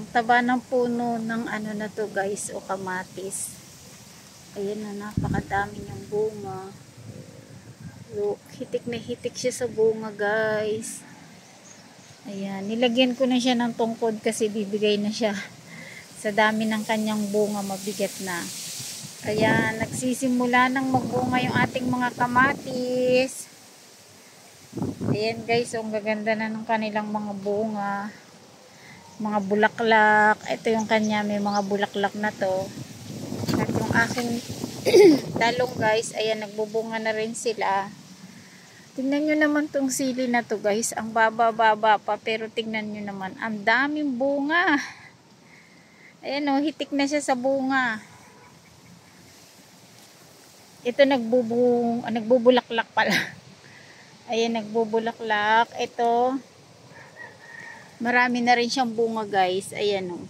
Ang taba ng puno ng ano na to guys, o kamatis. Ayan na, napakadami niyang bunga. Look, hitik na hitik siya sa bunga guys. Ayan, nilagyan ko na siya ng tungkod kasi bibigay na siya. Sa dami ng kanyang bunga, mabigat na. Ayan, nagsisimula nang magbunga yung ating mga kamatis. Ayan guys, ang gaganda na ng kanilang mga bunga. Mga bulaklak. Ito yung kanya, may mga bulaklak na to. At yung aking talong guys, ayan, nagbubunga na rin sila. Tingnan nyo naman tong sili na to guys. Ang baba-baba pa, pero tingnan nyo naman, ang daming bunga. Ayan o, hitik na siya sa bunga. Ito nagbubulaklak pala. Ayan, nagbubulaklak. Ito, marami na rin siyang bunga guys. Ayan o.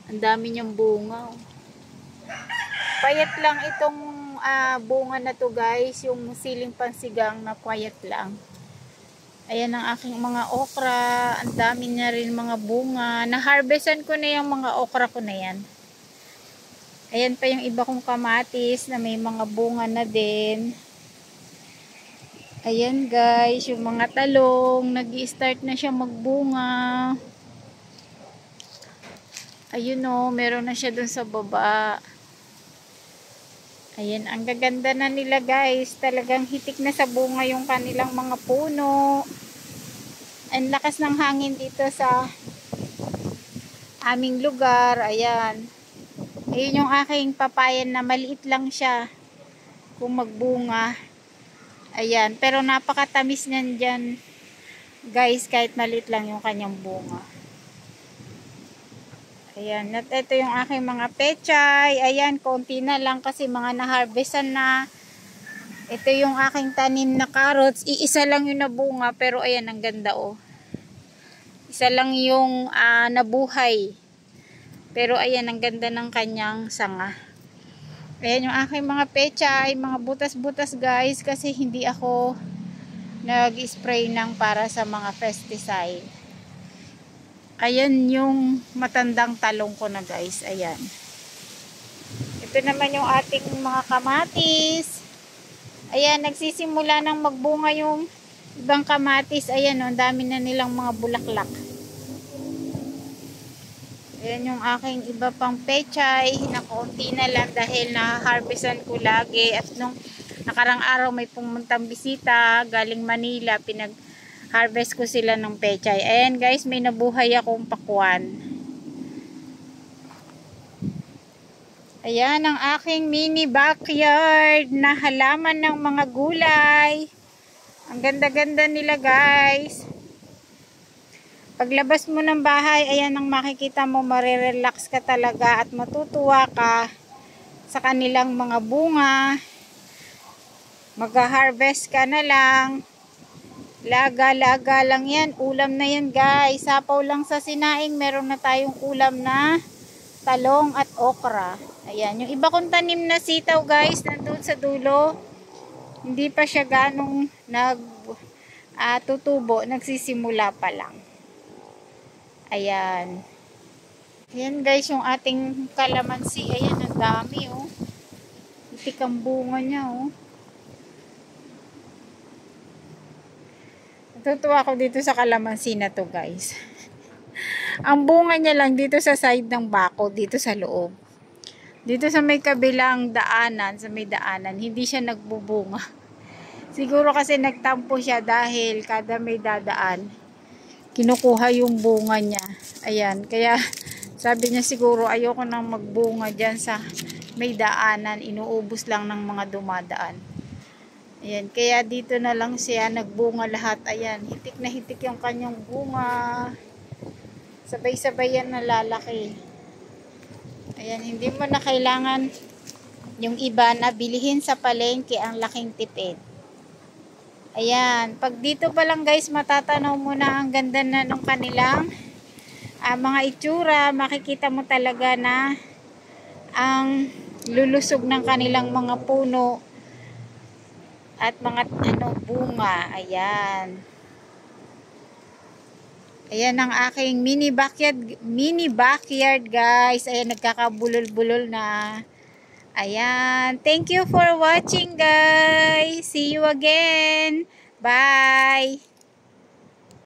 Ang dami niyang bunga. Payat lang itong bunga na to guys. Yung siling pansigang na payat lang. Ayan ang aking mga okra. Ang dami na rin mga bunga. Na-harvestan ko na yung mga okra ko na yan. Ayan pa yung iba kong kamatis na may mga bunga na din. Ayan guys, yung mga talong, nag-i-start na siya magbunga. Ayun o, meron na siya dun sa baba. Ayan, ang gaganda na nila guys. Talagang hitik na sa bunga yung kanilang mga puno. Ang lakas ng hangin dito sa aming lugar. Ayan. Ayun yung aking papayan na maliit lang siya kung magbunga. Ayan, pero napakatamis niyan dyan guys, kahit maliit lang yung kanyang bunga. Ayan, at ito yung aking mga pechay. Ayan, konti na lang kasi mga na-harvestan na. Ito yung aking tanim na carrots. Iisa lang yung nabunga, pero ayan, ang ganda oh. Isa lang yung nabuhay. Pero ayan, ang ganda ng kanyang sanga. Ayan yung aking mga pechay, mga butas-butas guys, kasi hindi ako nag-spray ng para sa mga pesticide. Ayan yung matandang talong ko na guys. Ayan. Ito naman yung ating mga kamatis. Ayan, nagsisimula nang magbunga yung ibang kamatis. Ayan, ang dami na nilang mga bulaklak. Ayan yung aking iba pang pechay na konti na lang dahil na-harvestan ko lagi. At nung nakarang araw may pumuntang bisita galing Manila, pinag-harvest ko sila ng pechay. Ayan guys, may nabuhay akong pakwan. Ayan ang aking mini backyard na halaman ng mga gulay. Ang ganda-ganda nila guys. Paglabas mo ng bahay, ayan ang makikita mo, marirelax ka talaga at matutuwa ka sa kanilang mga bunga. Mag-harvest ka na lang. Laga-laga lang yan. Ulam na yan guys. Sapaw lang sa sinaing, meron na tayong ulam na talong at okra. Ayan, yung iba kong tanim na sitaw guys, nandun sa dulo. Hindi pa siya ganong tutubo, nagsisimula pa lang. Ayan. Ayan guys, yung ating kalamansi. Ayan, ang dami oh. Itik ang bunga niya oh. Natutuwa ako dito sa kalamansi na to guys. Ang bunga niya lang dito sa side ng bako, dito sa loob. Dito sa may kabilang daanan, sa may daanan, hindi siya nagbubunga. Siguro kasi nagtampo siya dahil kada may dadaan, kinukuha yung bunga niya. Ayan, kaya sabi niya siguro ayoko nang magbunga dyan sa may daanan, inuubos lang ng mga dumadaan. Ayan, kaya dito na lang siya nagbunga lahat. Ayan, hitik na hitik yung kanyang bunga. Sabay-sabay yan nalalaki. Ayan, hindi mo na kailangan yung iba na bilihin sa palengke ang laking tipid. Ayan, pag dito pa lang guys, matatanaw mo na ang ganda na ng kanilang mga itsura. Makikita mo talaga na ang lulusog ng kanilang mga puno at mga bunga. Ayan. Ayan ang aking mini backyard guys. Ayan, nagkakabulol-bulol na. Ayan. Thank you for watching guys. See you again. Bye.